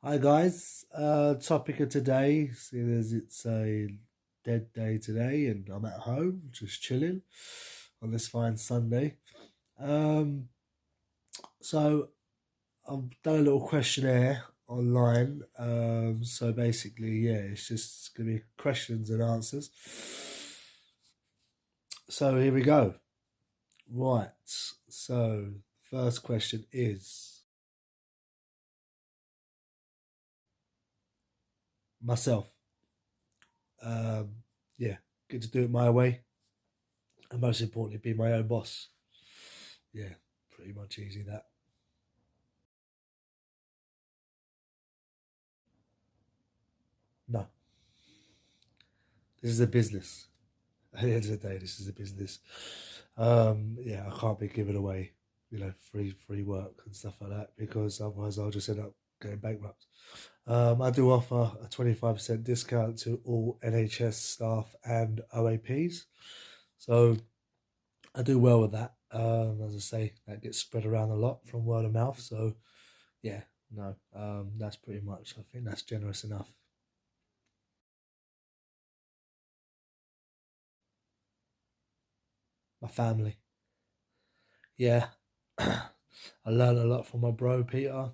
Hi guys, topic of today, seeing as it's a dead day today and I'm at home just chilling on this fine Sunday. Um, so I've done a little questionnaire online. So basically, yeah, it's just gonna be questions and answers. So here we go. Right. So first question is myself. Yeah, get to do it my way and most importantly be my own boss. Yeah, pretty much easy that. No, this is a business. At the end of the day, this is a business. Yeah, I can't be giving away, free work and stuff like that because otherwise I'll just end up going bankrupt. I do offer a 25% discount to all NHS staff and OAPs, so I do well with that. As I say, that gets spread around a lot from word of mouth. So yeah, no, that's pretty much. I think that's generous enough. My family. Yeah, I learned a lot from my bro Peter.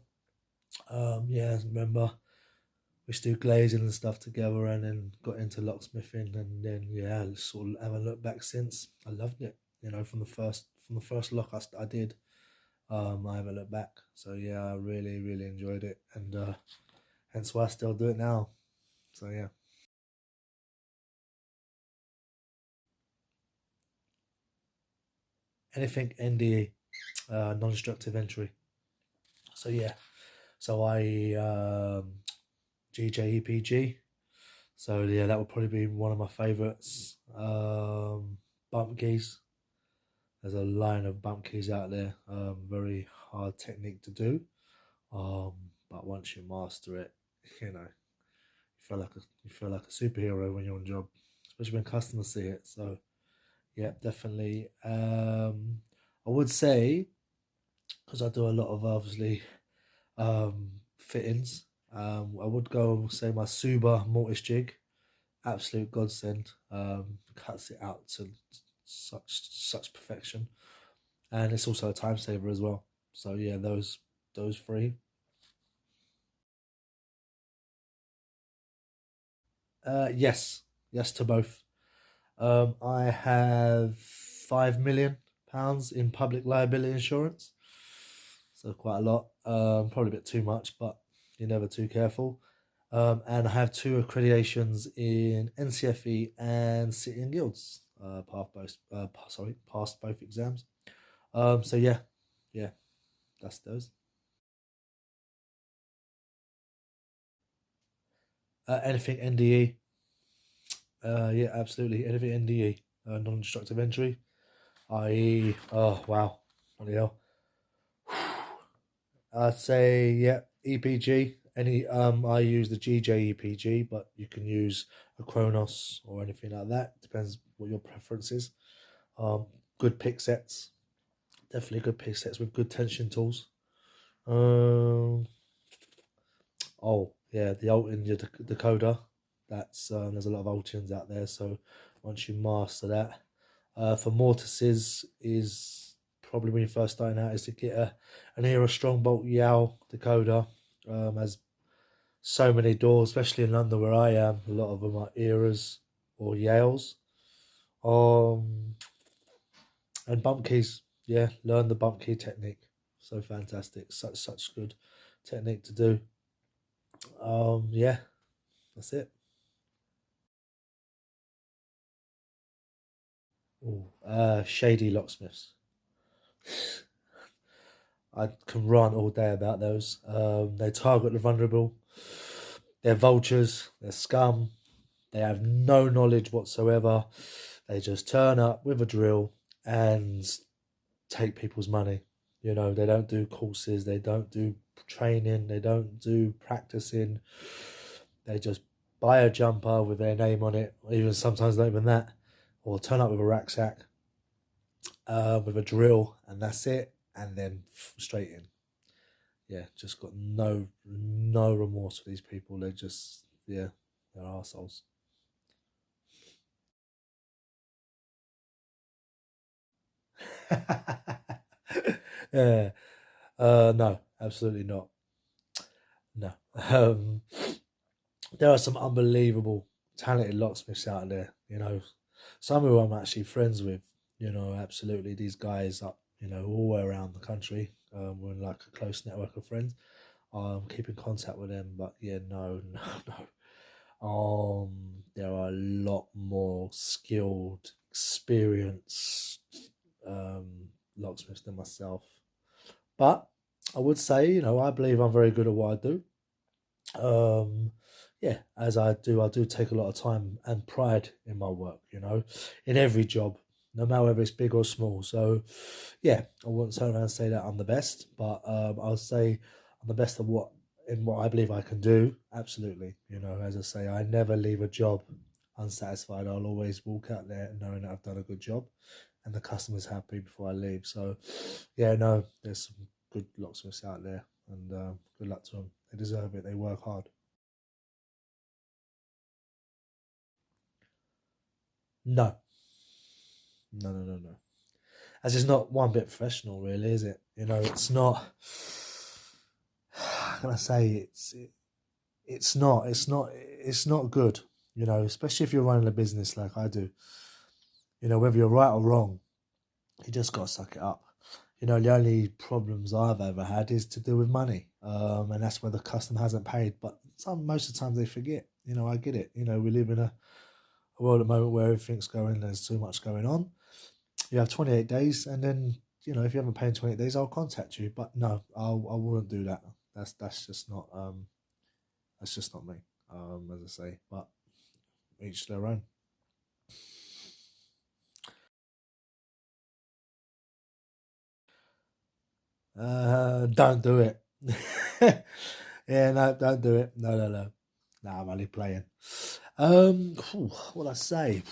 Yeah, remember we used to do glazing and stuff together, and then got into locksmithing, and then yeah, I sort of haven't looked back since. I loved it, from the first lock I did. I haven't looked back, so yeah, I really enjoyed it, and hence why I still do it now. So yeah, anything NDE, non-destructive entry. So yeah, so I GJEPG. So yeah, that would probably be one of my favourites. Bump keys. There's a line of bump keys out there. Very hard technique to do. Um, but once you master it, you feel like a superhero when you're on job, especially when customers see it. So yeah, definitely. I would say because I do a lot of obviously fittings. I would go say my Suba mortise jig, absolute godsend. Cuts it out to such perfection, and it's also a time saver as well. So yeah, those three. Yes, yes to both. I have £5 million in public liability insurance, so quite a lot. Probably a bit too much, but you're never too careful. And I have two accreditations in NCFE and City and Guilds. Passed both exams. So yeah, yeah, that's those. Anything NDE? Yeah, absolutely. Anything NDE? Non-destructive entry. I.e., oh wow, bloody hell. I'd say yeah, EPG. I use the GJ EPG, but you can use a Kronos or anything like that. Depends what your preference is. Um, Good pick sets. Definitely good pick sets with good tension tools. Um, oh yeah, the alt in your decoder. That's there's a lot of Altians out there, so once you master that, for mortises is probably when you're first starting out is to get an era strong bolt Yao decoder. As so many doors, especially in London where I am, a lot of them are eras or Yales. Um, and bump keys, yeah, learn the bump key technique. So fantastic, such good technique to do. Yeah, that's it. Ooh, Shady Locksmiths. I can rant all day about those. They target the vulnerable. They're vultures. They're scum. They have no knowledge whatsoever. They just turn up with a drill and take people's money. They don't do courses. They don't do training. They don't do practicing. They just buy a jumper with their name on it. Even sometimes not even that, or turn up with a rucksack, with a drill, and that's it. And then straight in. yeah, just got no remorse for these people. They're just, yeah, they're arseholes. Yeah. No, absolutely not. No. There are some unbelievable, talented locksmiths out there. Some who I'm actually friends with. Absolutely, these guys up, all around the country. We're in like a close network of friends. Keep in contact with them, but yeah, no, no, no. There are a lot more skilled, experienced locksmiths than myself. But I would say, I believe I'm very good at what I do. Yeah, as I do take a lot of time and pride in my work, in every job, no matter whether it's big or small. So, yeah, I wouldn't turn around and say that I'm the best, but I'll say I'm the best at what I believe I can do. Absolutely, as I say, I never leave a job unsatisfied. I'll always walk out there knowing that I've done a good job, and the customer's happy before I leave. So, yeah, no, there's some good locksmiths out there, and good luck to them. They deserve it. They work hard. No, no, no, no, no. As it's not one bit professional, really, is it? It's not. How can I say it's not good. Especially if you're running a business like I do. Whether you're right or wrong, you just got to suck it up. The only problems I've ever had is to do with money, and that's where the customer hasn't paid. But most of the time they forget. I get it. We live in a world at the moment where everything's going. There's too much going on. You have 28 days, and then if you haven't paid in 28 days, I'll contact you. But no, I wouldn't do that. That's just not me. As I say, but each their own. Don't do it. Yeah, no, don't do it. No, no, no. No, I'm only playing. What I say?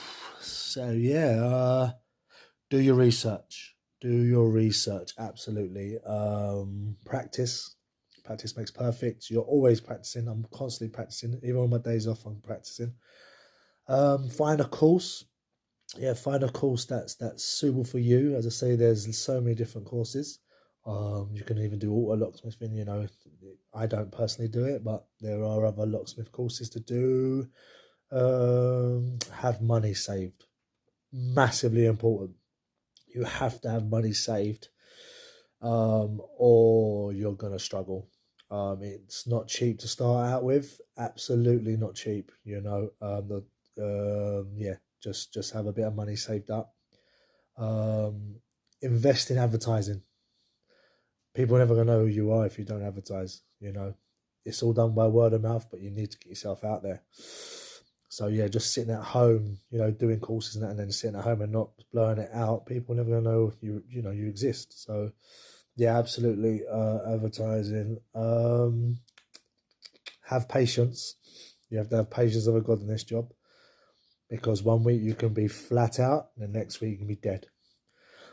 So yeah, do your research. Do your research. Absolutely. Practice. Practice makes perfect. You're always practicing. I'm constantly practicing. Even on my days off, I'm practicing. Find a course. Yeah, find a course that's suitable for you. As I say, there's so many different courses. You can even do auto locksmithing. I don't personally do it, but there are other locksmith courses to do. Have money saved. Massively important. You have to have money saved, or you're gonna struggle. It's not cheap to start out with. Absolutely not cheap. Yeah, just have a bit of money saved up. Um, Invest in advertising. People are never gonna know who you are if you don't advertise. It's all done by word of mouth, but you need to get yourself out there. So yeah, just sitting at home, doing courses and that, and then sitting at home and not blowing it out, people are never gonna know you exist. So yeah, absolutely. Advertising. Have patience. You have to have patience of a god in this job, because one week you can be flat out, and the next week you can be dead.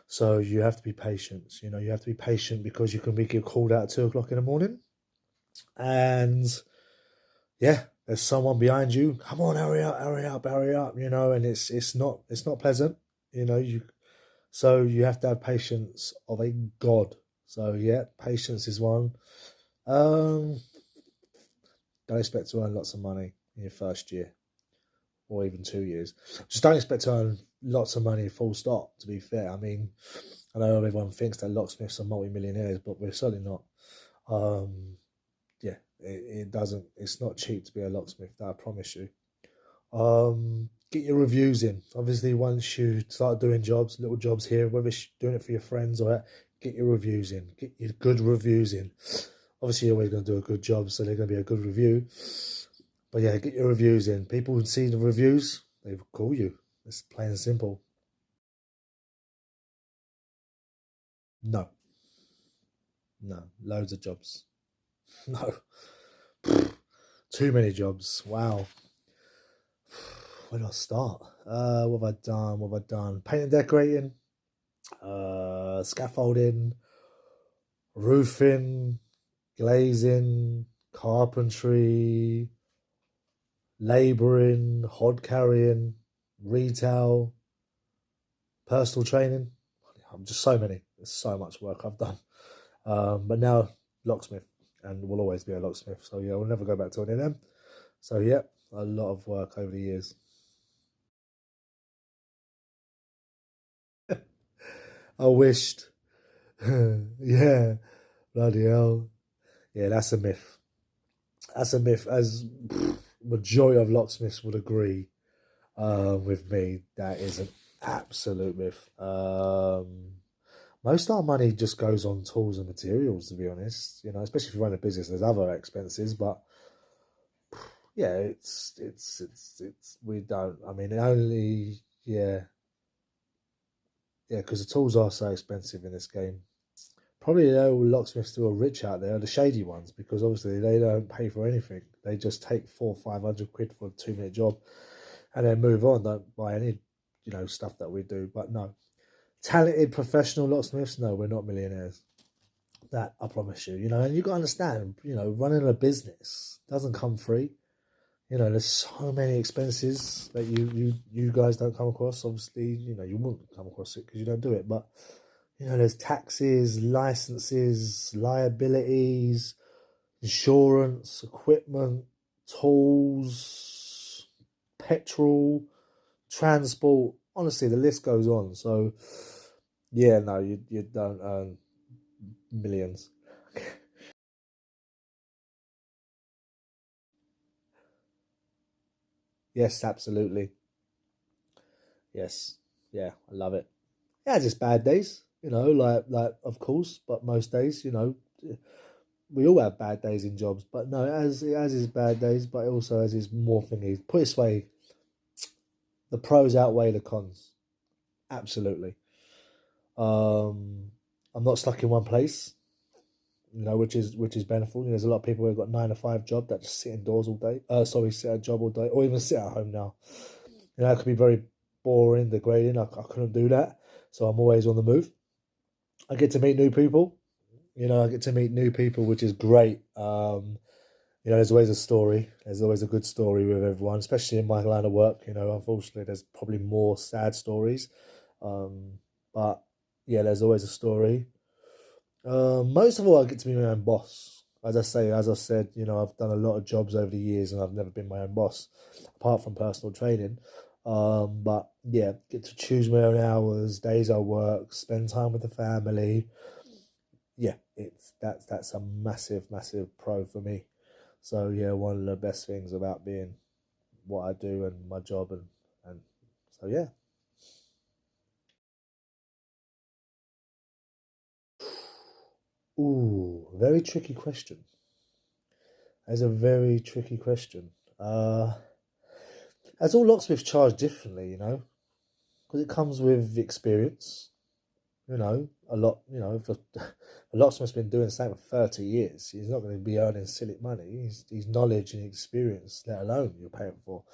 So you have to be patient. You have to be patient because you can be called out at 2 o'clock in the morning, and yeah, there's someone behind you. Come on, hurry up, hurry up, hurry up. And it's not pleasant. You so you have to have patience of a god. So yeah, patience is one. Um, don't expect to earn lots of money in your first year or even 2 years. Just don't expect to earn lots of money full stop, to be fair. I mean, I know everyone thinks that locksmiths are multi-millionaires, but we're certainly not. Yeah, it doesn't, it's not cheap to be a locksmith, that I promise you. Get your reviews in. Obviously, once you start doing jobs, little jobs here, whether it's doing it for your friends or that, get your reviews in. Get your good reviews in. Obviously, you're always going to do a good job, so they're going to be a good review. But yeah, get your reviews in. People who see the reviews, they will call you. It's plain and simple. No, no, loads of jobs. No, too many jobs. Wow. Where do I start? What have I done? What have I done? Paint and decorating, scaffolding, roofing, glazing, carpentry, labouring, hod carrying, retail, personal training. I'm just so many. There's so much work I've done. But now locksmith, and will always be a locksmith. So yeah, we'll never go back to any of them. So yeah, a lot of work over the years. I wished. Yeah, bloody hell. Yeah, that's a myth. That's a myth. As majority of locksmiths would agree with me, that is an absolute myth. Most of our money just goes on tools and materials, to be honest. You know, especially if you run a business, there's other expenses, but yeah, it's we don't. I mean, only yeah, because the tools are so expensive in this game. Probably the old locksmiths who are rich out there are the shady ones because obviously they don't pay for anything. They just take 400-500 quid for a 2 minute job and then move on. Don't buy any, stuff that we do. But no, talented professional locksmiths. No, we're not millionaires. That I promise you. And you got to understand. Running a business doesn't come free. There's so many expenses that you guys don't come across. Obviously, you wouldn't come across it because you don't do it. But there's taxes, licenses, liabilities, insurance, equipment, tools, petrol, transport. Honestly, the list goes on. So, yeah, no, you don't earn millions. Yes, absolutely. Yes, yeah, I love it. Yeah, just bad days, like of course, but most days, we all have bad days in jobs, but no, as his bad days, but also as his more thingies. Put it this way, the pros outweigh the cons. Absolutely. Um, I'm not stuck in one place, which is beneficial. There's a lot of people who've got 9 to 5 job that just sit indoors all day. Sit at a job all day, or even sit at home now. It could be very boring, degrading. I couldn't do that, so I'm always on the move. I get to meet new people. I get to meet new people, which is great. There's always a story. There's always a good story with everyone, especially in my line of work. Unfortunately, there's probably more sad stories. But yeah, there's always a story. Most of all, I get to be my own boss. As I said, I've done a lot of jobs over the years, and I've never been my own boss, apart from personal training. But yeah, get to choose my own hours, days I work, spend time with the family. Yeah, that's a massive, massive pro for me. So yeah, one of the best things about being what I do and my job and so yeah. Ooh, very tricky question. That's a very tricky question. As all locksmiths charge differently, because it comes with experience. A lot. If a locksmith's been doing the same for 30 years, he's not going to be earning silly money. His knowledge and experience, let alone you're paying for,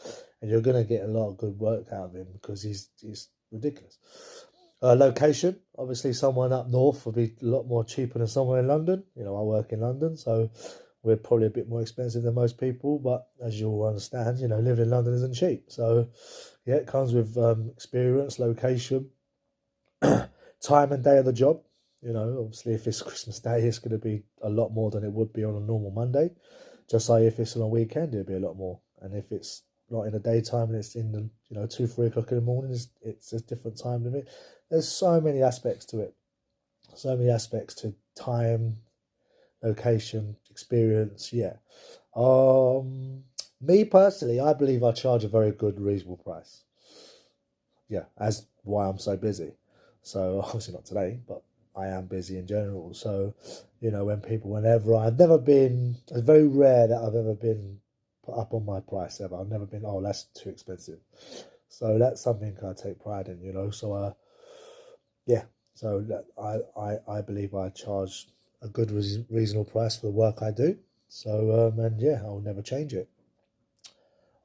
and you're going to get a lot of good work out of him because he's ridiculous. Location, obviously, someone up north will be a lot more cheaper than somewhere in London. I work in London, so we're probably a bit more expensive than most people. But as you all understand, living in London isn't cheap. So yeah, it comes with experience, location, time and day of the job. Obviously, if it's Christmas Day, it's going to be a lot more than it would be on a normal Monday. Just like if it's on a weekend, it'll be a lot more. And if it's not in the daytime and it's in the 2-3 o'clock in the morning, it's a different time limit. There's so many aspects to it. So many aspects to time, location, experience. Yeah. Me personally, I believe I charge a very good, reasonable price. Yeah, as why I'm so busy. So obviously not today, but I am busy in general. So, whenever I've never been, it's very rare that I've ever been put up on my price ever. I've never been, oh, that's too expensive. So that's something I take pride in, So, yeah, so I believe I charge a good, reasonable price for the work I do. So, and yeah, I'll never change it.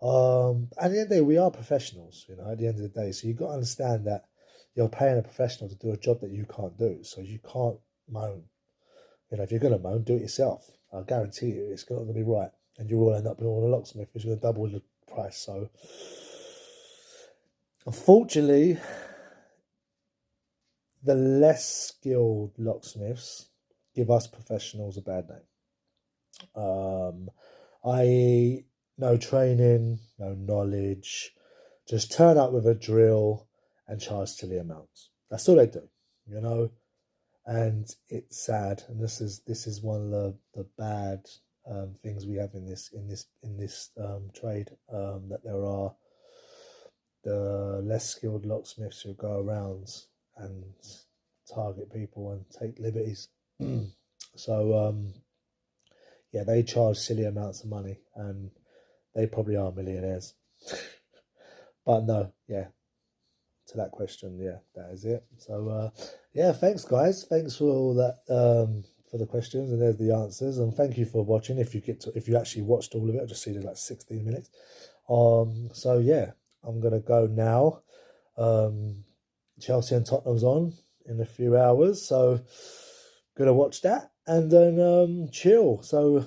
At the end of the day, we are professionals, at the end of the day. So you've got to understand that you're paying a professional to do a job that you can't do. So you can't moan. If you're going to moan, do it yourself. I guarantee you it's not going to be right. And you'll all end up being on a locksmith, which is going to double the price. So, unfortunately, the less skilled locksmiths give us professionals a bad name. I.e., no training, no knowledge, just turn up with a drill and charge silly amounts. That's all they do, you know. And it's sad, and this is one of the bad things we have in this trade, that there are the less skilled locksmiths who go around and target people and take liberties. So yeah, they charge silly amounts of money, and they probably are millionaires. But no, yeah, to that question, yeah, that is it. So yeah, thanks guys, thanks for all that, for the questions, and there's the answers, and thank you for watching. If you actually watched all of it, I just see there's like 16 minutes. So yeah, I'm gonna go now. Chelsea and Tottenham's on in a few hours, so gonna watch that and then chill. So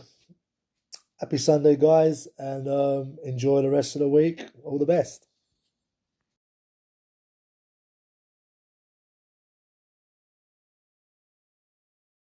happy Sunday, guys, and enjoy the rest of the week. All the best.